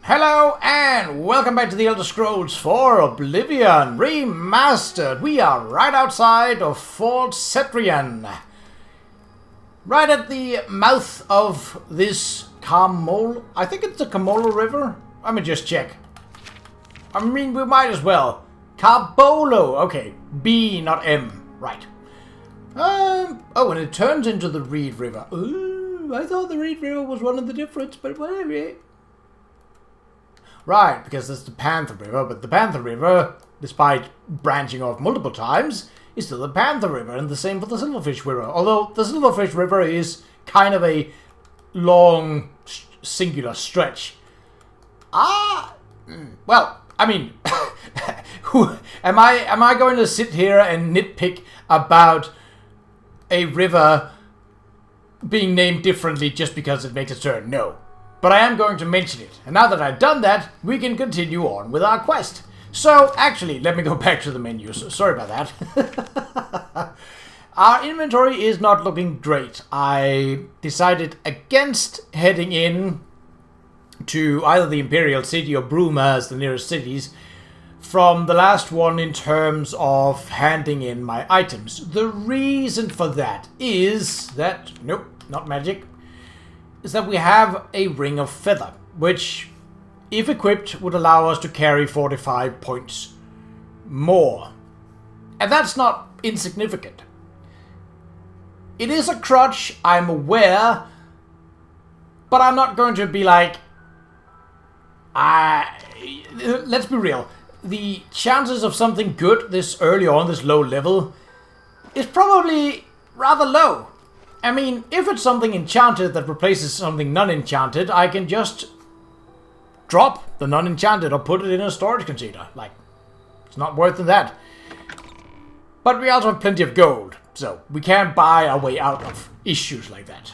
Hello and welcome back to the Elder Scrolls 4 Oblivion Remastered. We are right outside of Fort Cedrian. Right at the mouth of this I think it's the Camolo River. Let me just check. I mean, we might as well. Carbolo. Okay, B, not M. Right. Oh, and it turns into the Reed River. Ooh, I thought the Reed River was one of the difference, but whatever. Right, because there's the Panther River, but the Panther River, despite branching off multiple times, is still the Panther River, and the same for the Silverfish River. Although the Silverfish River is kind of a long, singular stretch. Well, I mean, am I going to sit here and nitpick about a river being named differently just because it makes a turn? No. But I am going to mention it. And now that I've done that, we can continue on with our quest. So, actually, let me go back to the menu. So, sorry about that. Our inventory is not looking great. I decided against heading in to either the Imperial City or Bruma as the nearest cities from the last one in terms of handing in my items. The reason for that is that, nope, not magic, is that we have a Ring of Feather, which, if equipped, would allow us to carry 45 points more. And that's not insignificant. It is a crutch, I'm aware, but I'm not going to be like... let's be real. The chances of something good this early on, this low level, is probably rather low. I mean, if it's something enchanted that replaces something non-enchanted, I can just drop the non-enchanted or put it in a storage container. Like, it's not worth that. But we also have plenty of gold, so we can buy our way out of issues like that.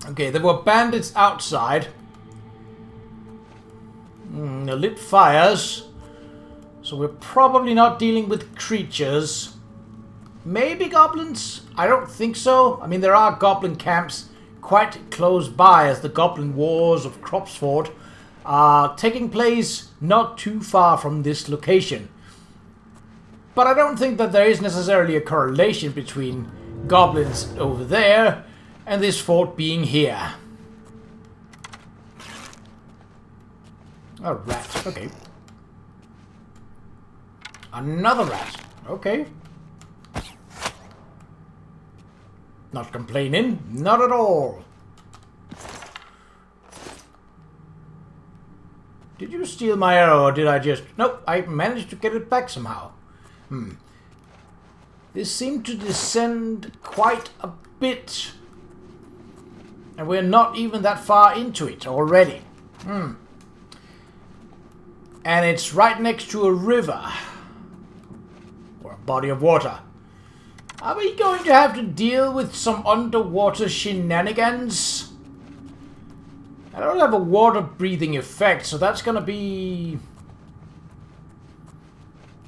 Okay, there were bandits outside. They lit fires, so we're probably not dealing with creatures. Maybe goblins? I don't think so. I mean, there are goblin camps quite close by, as the Goblin Wars of Cropsford are taking place not too far from this location. But I don't think that there is necessarily a correlation between goblins over there and this fort being here. A rat. Okay. Another rat. Okay. Not complaining. Not at all. Did you steal my arrow or did I just... Nope, I managed to get it back somehow. This seemed to descend quite a bit. And we're not even that far into it already. And it's right next to a river. Or a body of water. Are we going to have to deal with some underwater shenanigans? I don't have a water breathing effect, so that's going to be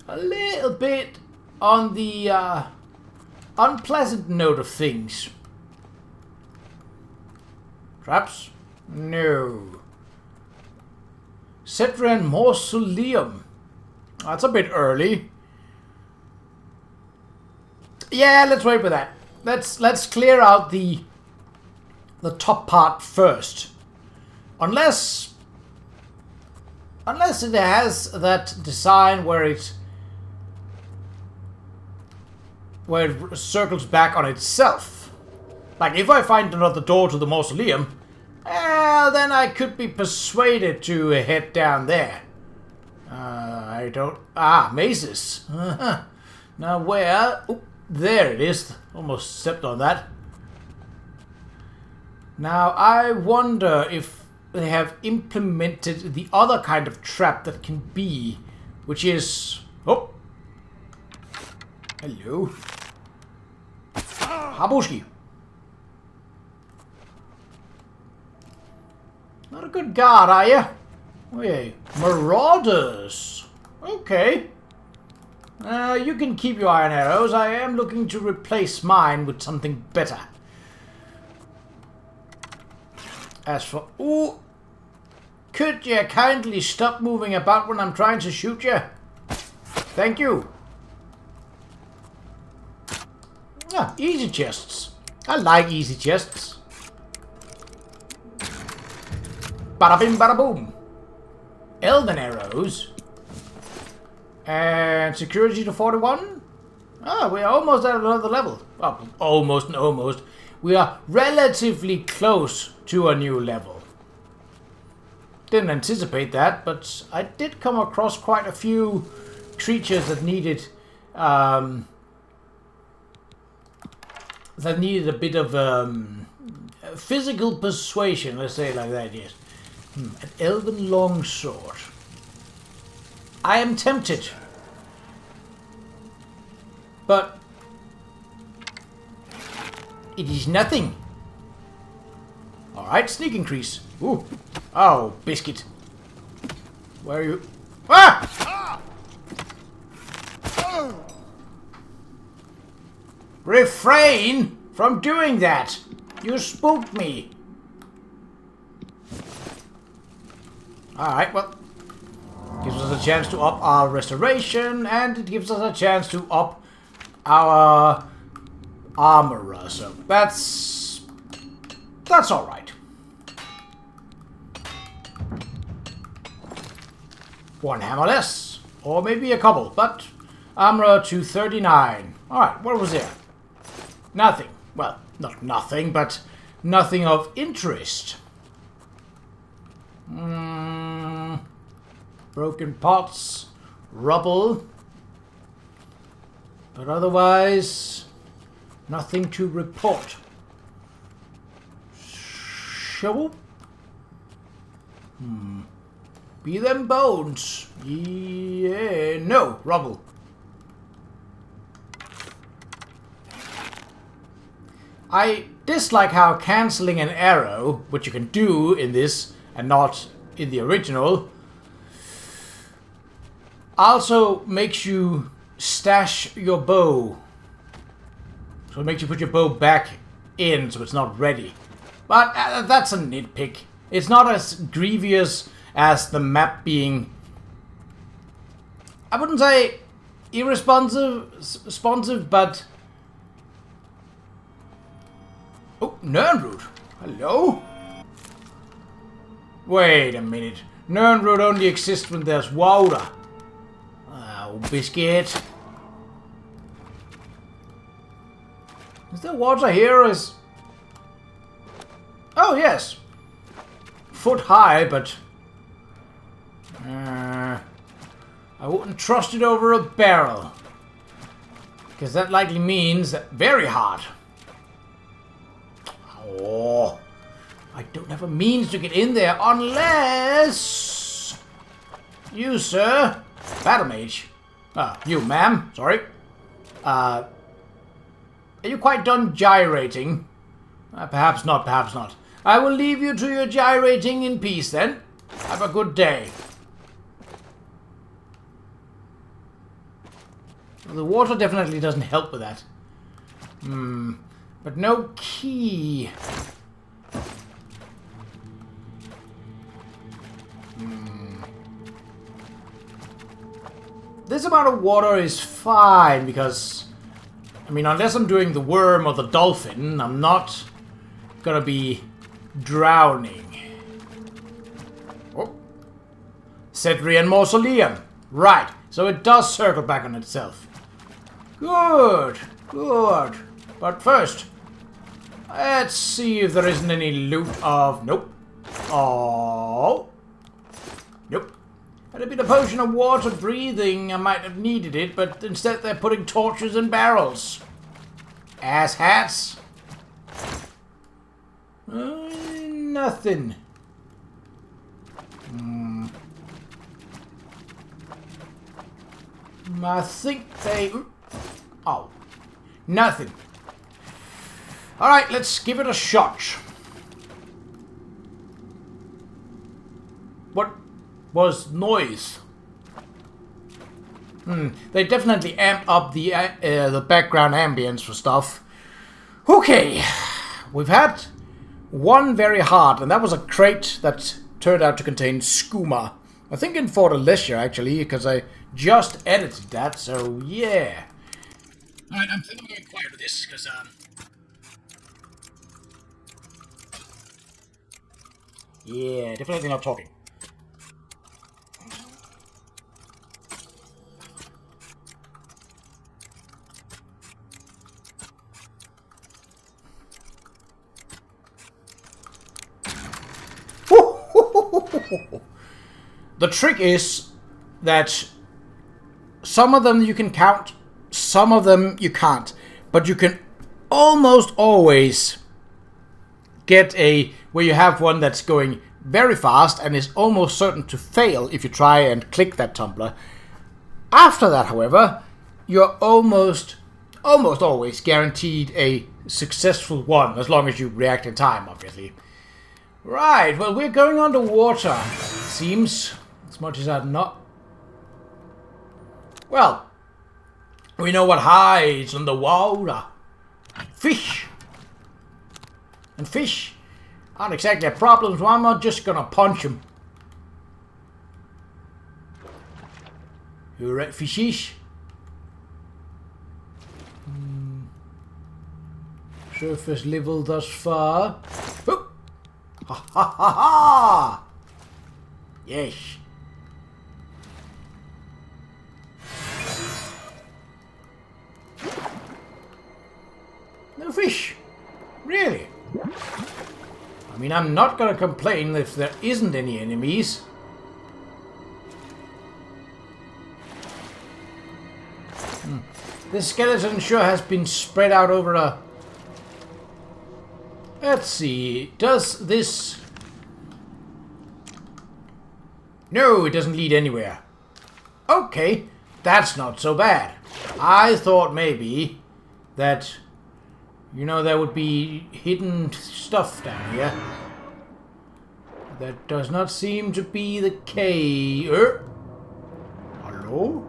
a little bit on the unpleasant note of things. Traps? No. Cedrian Mausoleum. That's a bit early. Yeah, let's wait for that. Let's clear out the top part first. Unless it has that design where it circles back on itself. Like if I find another door to the mausoleum, then I could be persuaded to head down there. I don't... mazes. Now where... Oop. There it is. Almost stepped on that. Now, I wonder if they have implemented the other kind of trap that can be, which is... Oh! Hello. Habushki. Not a good guard, are you? Wait, marauders. Okay. You can keep your iron arrows. I am looking to replace mine with something better. As for... Ooh! Could you kindly stop moving about when I'm trying to shoot you? Thank you. Ah, easy chests. I like easy chests. Bada bim, bada boom. Elven arrows. And security to 41. Ah, we're almost at another level. Oh, almost and almost. We are relatively close to a new level. Didn't anticipate that, but I did come across quite a few creatures that needed a bit of physical persuasion. Let's say it like that. Yes, an elven longsword. I am tempted, but it is nothing. Alright, sneak increase. Ooh. Oh, biscuit. Where are you? Ah! Refrain from doing that. You spooked me. Alright, well. Gives us a chance to up our restoration, and it gives us a chance to up our armorer. So that's alright. One hammer less, or maybe a couple, but armorer to 39. Alright, what was there? Nothing. Well, not nothing, but nothing of interest. Broken pots, rubble, but otherwise, nothing to report. Shovel? Be them bones. Yeah, no, rubble. I dislike how cancelling an arrow, which you can do in this and not in the original, also makes you stash your bow. So it makes you put your bow back in so it's not ready. But that's a nitpick. It's not as grievous as the map being, I wouldn't say irresponsive, but... Oh, Nernroot. Hello? Wait a minute. Nernroot only exists when there's water. Oh, biscuit. Is there water here? Oh, yes. Foot high, but... I wouldn't trust it over a barrel. Because that likely means very hard. Oh, I don't have a means to get in there unless... You, sir. Battle mage. You, ma'am. Sorry. Are you quite done gyrating? Perhaps not, perhaps not. I will leave you to your gyrating in peace, then. Have a good day. The water definitely doesn't help with that. But no key. This amount of water is fine because, I mean, unless I'm doing the worm or the dolphin, I'm not gonna be drowning. Oh. Cedrian Mausoleum. Right, so it does circle back on itself. Good, good. But first, let's see if there isn't any loot of... Nope. Oh. Nope. Had it been a potion of water breathing, I might have needed it, but instead they're putting torches in barrels. Ass hats. Nothing. I think they... Oh. Nothing. Alright, let's give it a shot. What was noise? They definitely amped up the background ambience for stuff. Okay. We've had one very hard, and that was a crate that turned out to contain skooma. I think in For the Leisure, actually, because I just edited that, so yeah. Alright, I'm thinking I'm going quiet with this, because, yeah, definitely not talking. The trick is that some of them you can count, some of them you can't. But you can almost always get where you have one that's going very fast and is almost certain to fail if you try and click that tumbler. After that, however, you're almost always guaranteed a successful one, as long as you react in time, obviously. Right, well, we're going underwater, it seems, as much as I'm not. Well, we know what hides in the water. Fish. And fish aren't exactly a problem, so I'm not just gonna punch them. You right, fishies? Surface level thus far. Oh. Ha ha ha ha! Yes. No fish. Really? I mean, I'm not gonna complain if there isn't any enemies. This skeleton sure has been spread out over a... Let's see, does this... No, it doesn't lead anywhere. Okay, that's not so bad. I thought maybe that, you know, there would be hidden stuff down here. That does not seem to be the case. Hello?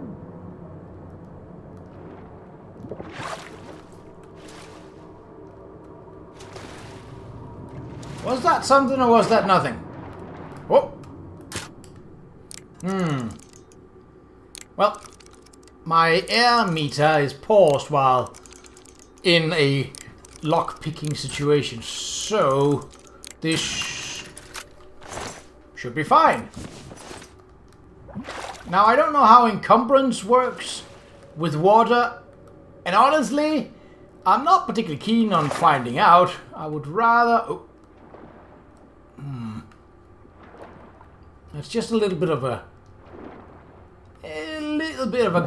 Was that something or was that nothing? Oh. Well, my air meter is paused while in a lock-picking situation, so this should be fine. Now, I don't know how encumbrance works with water, and honestly, I'm not particularly keen on finding out. I would rather... Oh. It's just a little bit of a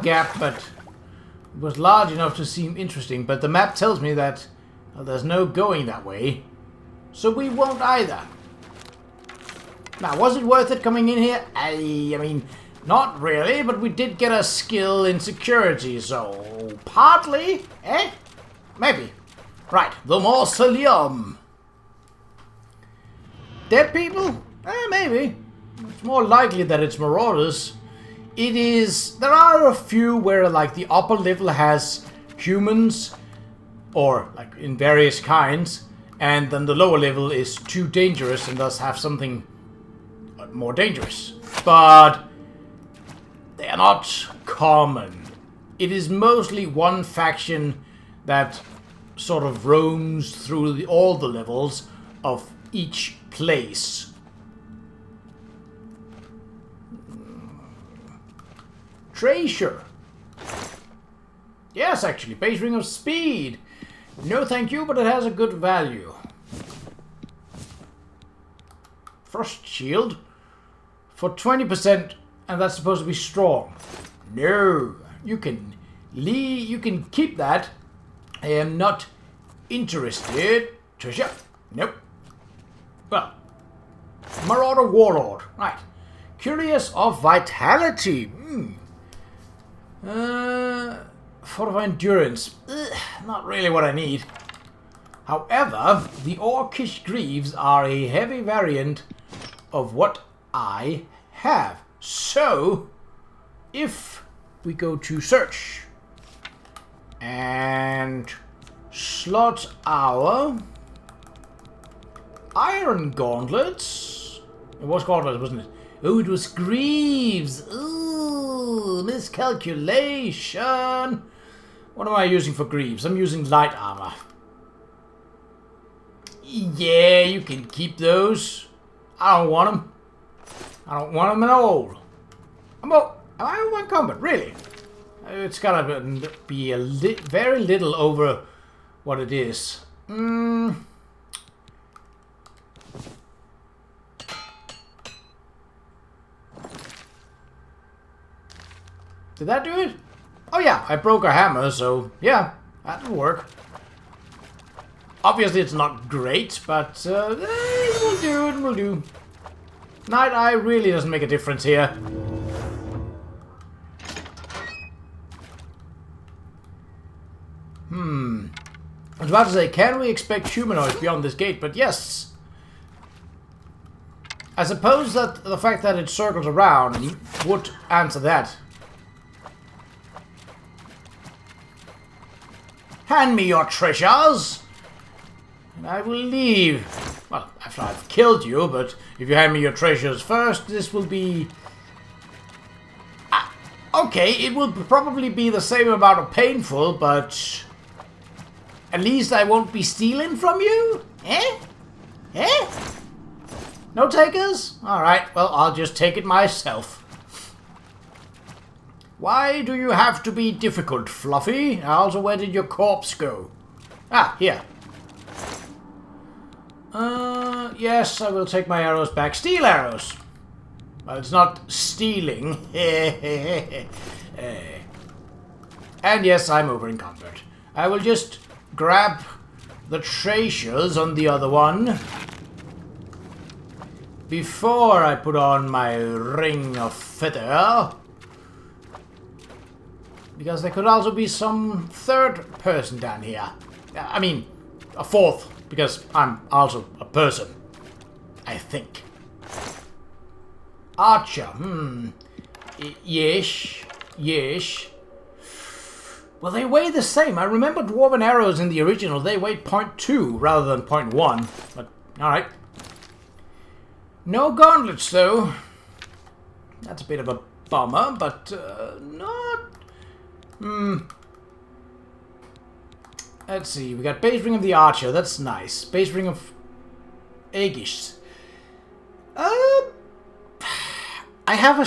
gap, but it was large enough to seem interesting. But the map tells me that there's no going that way, so we won't either. Now, was it worth it coming in here? I mean, not really, but we did get a skill in security, so partly, eh? Maybe. Right, the mausoleum. Dead people? Maybe. It's more likely that it's marauders. It is... There are a few where, like, the upper level has humans, or, like, in various kinds, and then the lower level is too dangerous and thus have something more dangerous. But they are not common. It is mostly one faction that sort of roams through all the levels of each place. Treasure. Yes, actually, base ring of speed. No thank you, but it has a good value. Frost shield for 20%, and that's supposed to be strong. No, you can keep that. I am not interested. Treasure. Nope. Well, Marauder Warlord. Right. Curious of Vitality. Fort of Endurance. Not really what I need. However, the Orcish Greaves are a heavy variant of what I have. So, if we go to search and slot our Iron Gauntlets. It was Qa'Rajh, wasn't it? Oh, it was Greaves. Ooh, miscalculation. What am I using for Greaves? I'm using light armor. Yeah, you can keep those. I don't want them. I don't want them at all. Am I over in combat? Really? It's gotta be very little over what it is. Did that do it? Oh yeah, I broke a hammer, so yeah, that'll work. Obviously it's not great, but it will do, it will do. Night Eye really doesn't make a difference here. I was about to say, can we expect humanoids beyond this gate? But yes. I suppose that the fact that it circles around would answer that. Hand me your treasures, and I will leave. Well, after I've killed you, but if you hand me your treasures first, this will be... okay, it will probably be the same amount of painful, but... at least I won't be stealing from you? Eh? Eh? No takers? Alright, well, I'll just take it myself. Why do you have to be difficult, Fluffy? Also, where did your corpse go? Ah, here. Yes, I will take my arrows back. Steel arrows! Well, it's not stealing. And yes, I'm over in combat. I will just grab the treasures on the other one before I put on my ring of feather. Because there could also be some third person down here. I mean, a fourth, because I'm also a person. I think. Archer, Yes. Yes. Well, they weigh the same. I remember dwarven arrows in the original. They weighed 0.2 rather than 0.1. But, alright. No gauntlets, though. That's a bit of a bummer, but not... Let's see. We got base ring of the archer. That's nice. Base ring of Aegis. I have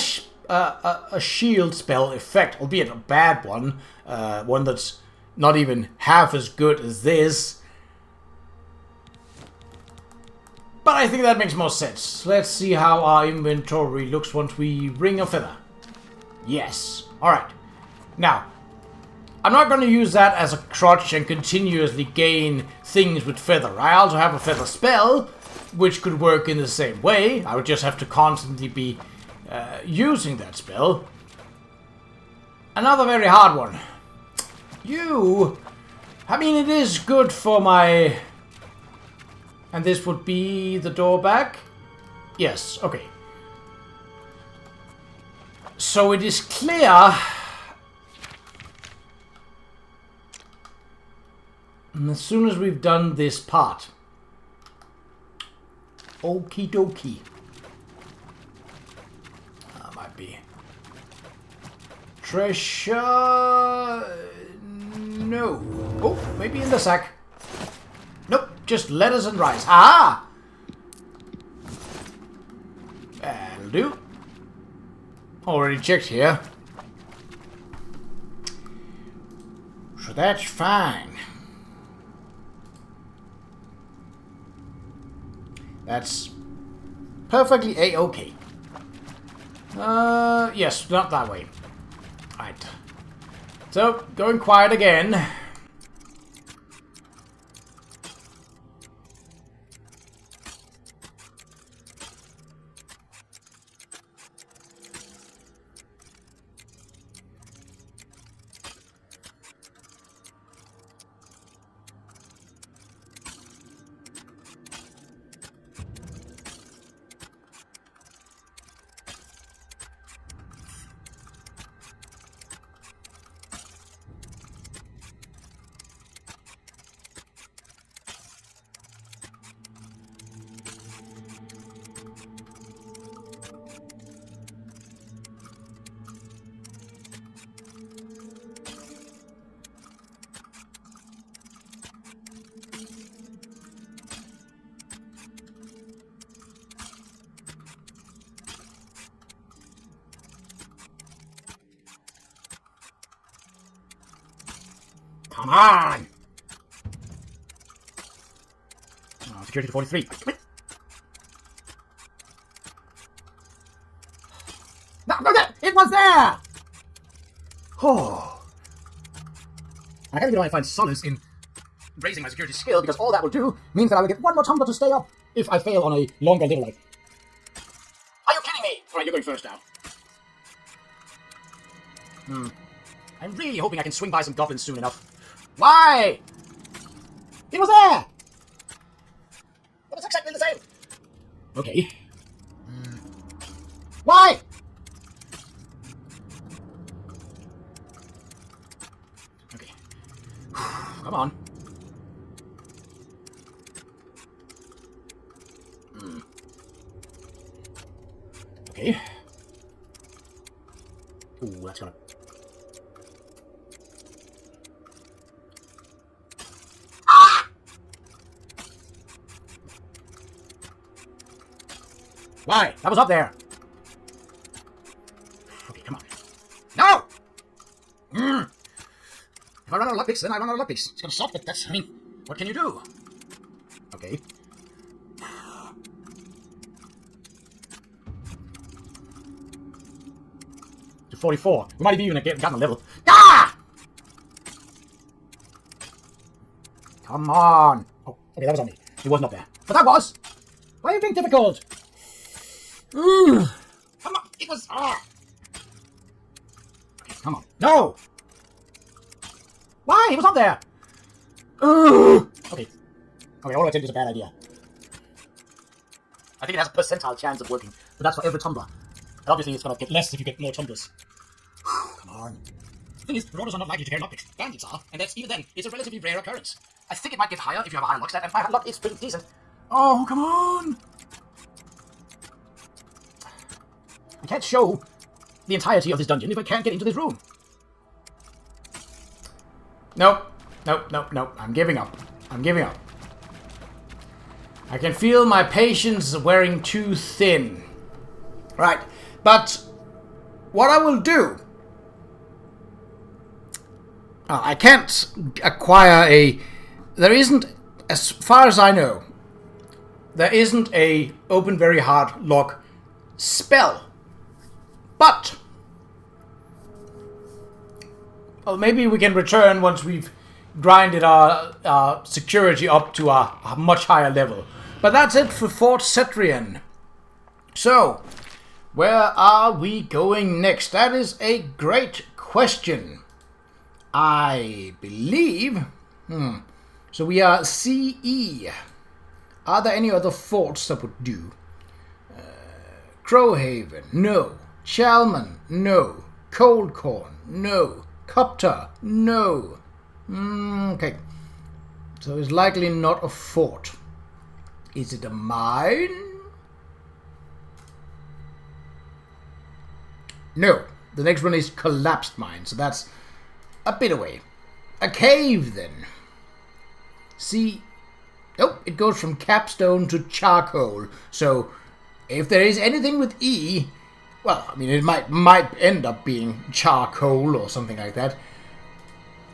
a shield spell effect, albeit a bad one. One that's not even half as good as this. But I think that makes more sense. Let's see how our inventory looks once we ring a feather. Yes. Alright. Now, I'm not going to use that as a crutch and continuously gain things with feather. I also have a feather spell, which could work in the same way. I would just have to constantly be using that spell. Another very hard one. I mean, it is good for my... And this would be the door back? Yes, okay. So it is clear... And as soon as we've done this part... Okie dokie. Might be... Treasure... No. Oh, maybe in the sack. Nope, just lettuce and rice. Ah! That'll do. Already checked here. So that's fine. That's perfectly a-okay. Yes, not that way. Right. So, going quiet again. Come on! Oh, security to 43. No, it was there! Oh. I can't even find solace in raising my security skill, because all that will do means that I will get one more tumbler to stay up if I fail on a longer level. Are you kidding me? Alright, you're going first now. I'm really hoping I can swing by some goblins soon enough. Why? It was there! It was exactly the same. Okay. Why? Okay. Come on. Okay. Ooh, that's gonna... Why? That was up there. Okay, come on. No! If I run out of luck picks, then I run out of luck picks. It's gonna suck, but that's, I mean, what can you do? Okay. To 44. We might have even gotten a level. Ah! Come on. Oh, okay, that was on me. It wasn't up there. But that was. Why are you being difficult? Come on. It was. Okay, come on. No! Why? He was up there. Okay. Okay, all I did is a bad idea. I think it has a percentile chance of working, but that's for every tumbler. And obviously, it's going to get less if you get more tumblers. Come on. The thing is, marauders are not likely to carry lockpicks. Bandits are, and that's even then, it's a relatively rare occurrence. I think it might get higher if you have a high luck stat, and my luck is pretty decent. Oh, come on! I can't show the entirety of this dungeon if I can't get into this room. Nope. Nope. I'm giving up. I can feel my patience wearing too thin. Right. But what I will do... I can't acquire a... There isn't, as far as I know, there isn't a open very hard lock spell. But... well, maybe we can return once we've grinded our security up to a much higher level. But that's it for Fort Cedrian. So, where are we going next? That is a great question. I believe... So we are CE. Are there any other forts that would do? Crowhaven, no. Chalman, no. Coldcorn, no. Copter, no. Okay. So it's likely not a fort. Is it a mine? No. The next one is collapsed mine, so that's a bit away. A cave, then. See... oh, it goes from capstone to charcoal. So, if there is anything with E... well, I mean, it might end up being charcoal or something like that.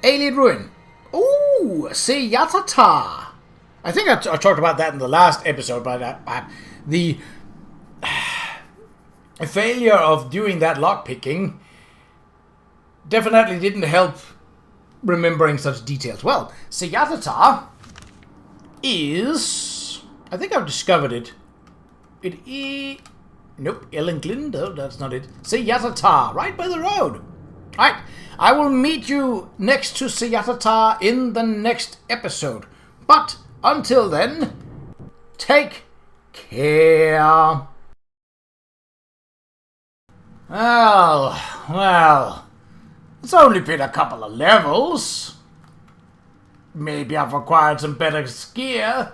Alien Ruin. Ooh, Seyatata. I think I talked about that in the last episode, but the failure of doing that lockpicking definitely didn't help remembering such details. Well, Seyatata is... I think I've discovered it. It is... nope, Ellenglyn, no, that's not it. Seyatata, right by the road. Right, I will meet you next to Seyatata in the next episode. But until then, take care. Well, it's only been a couple of levels. Maybe I've acquired some better gear.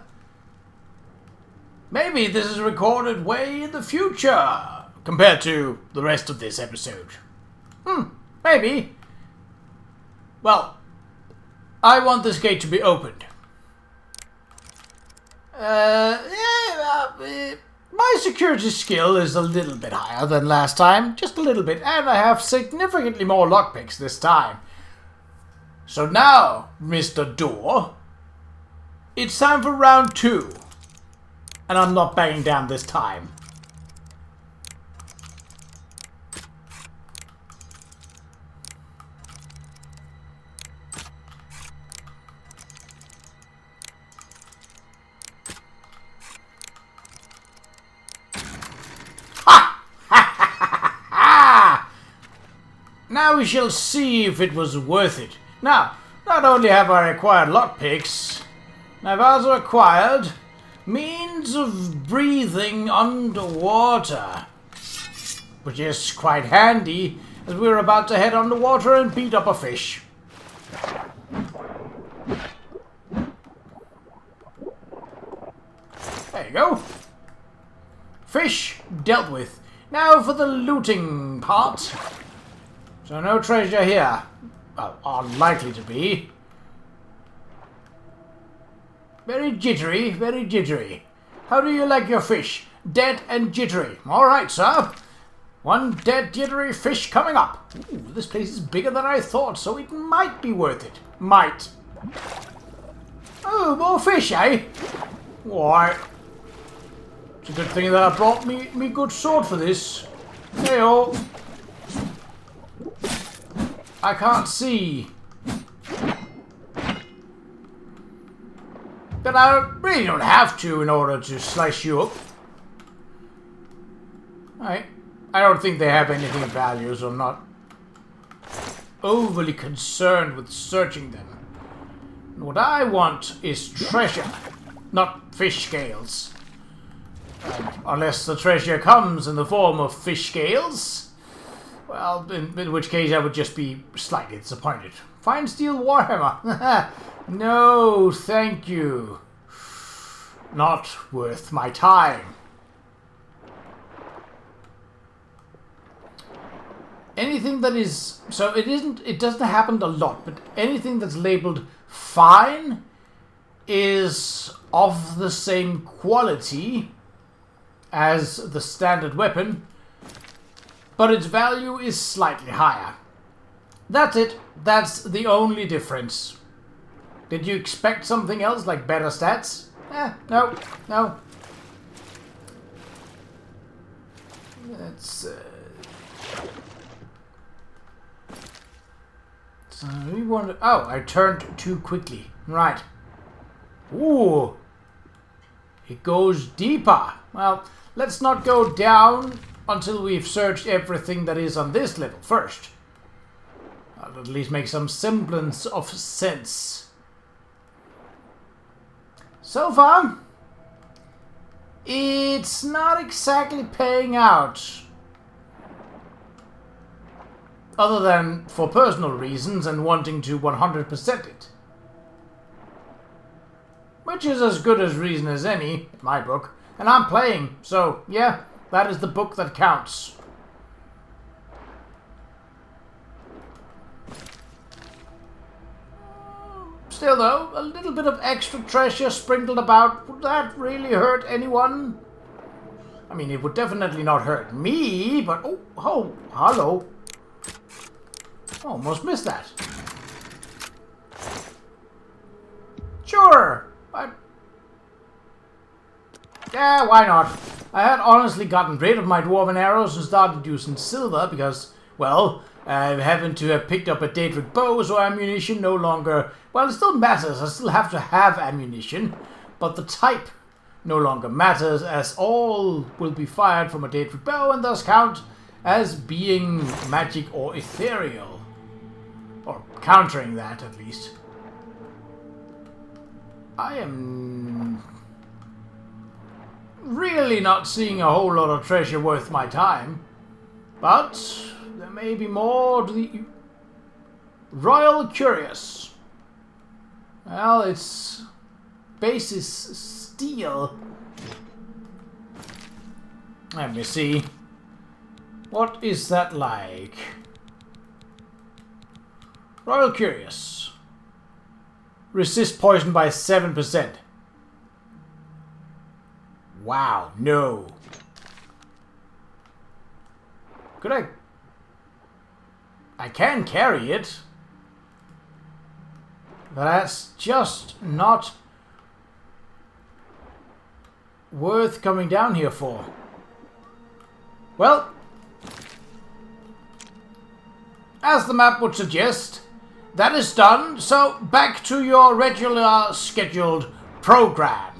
Maybe this is recorded way in the future compared to the rest of this episode. Maybe. Well, I want this gate to be opened. My security skill is a little bit higher than last time, just a little bit, and I have significantly more lockpicks this time. So now, Mr. Door, it's time for round 2. And I'm not banging down this time. Now we shall see if it was worth it. Now, not only have I acquired lockpicks, I've also acquired means of breathing underwater, which is quite handy as we're about to head underwater and beat up a fish. There you go. Fish dealt with. Now for the looting part. So no treasure here. Well, unlikely to be. Very jittery, very jittery. How do you like your fish? Dead and jittery. Alright, sir. One dead jittery fish coming up. Ooh, this place is bigger than I thought, so it might be worth it. Might. Oh, more fish, eh? Why? It's a good thing that I brought me good sword for this. Hey-oh. I can't see. But I really don't have to in order to slice you up. I don't think they have anything of value, so I'm not overly concerned with searching them. What I want is treasure, not fish scales. Unless the treasure comes in the form of fish scales. Well, in which case I would just be slightly disappointed. Fine steel warhammer. No, thank you. Not worth my time. Anything that is... So it doesn't happen a lot, but anything that's labeled fine is of the same quality as the standard weapon, but its value is slightly higher. That's it. That's the only difference. Did you expect something else, like better stats? No. That's... So we want to... Oh, I turned too quickly. Right. Ooh. It goes deeper. Well, let's not go down until we've searched everything that is on this level first. That'll at least make some semblance of sense. So far, it's not exactly paying out. Other than for personal reasons and wanting to 100% it. Which is as good as reason as any, in my book. And I'm playing, so yeah, that is the book that counts. Still though, a little bit of extra treasure sprinkled about, would that really hurt anyone? I mean, it would definitely not hurt me, but oh, hello. Almost missed that. Sure. Yeah, why not? I had honestly gotten rid of my dwarven arrows and started using silver because, well, I happen to have picked up a Daedric bow, so ammunition no longer... Well, it still matters. I still have to have ammunition, but the type no longer matters, as all will be fired from a Daedric bow and thus count as being magic or ethereal. Or countering that, at least. I am really not seeing a whole lot of treasure worth my time. But there may be more to the Royal Curious. Well, its base is steel. Let me see. What is that like? Royal Curious. Resist poison by 7%. Wow, no. Could I can carry it. But that's just not worth coming down here for. Well, as the map would suggest, that is done, so back to your regular scheduled program.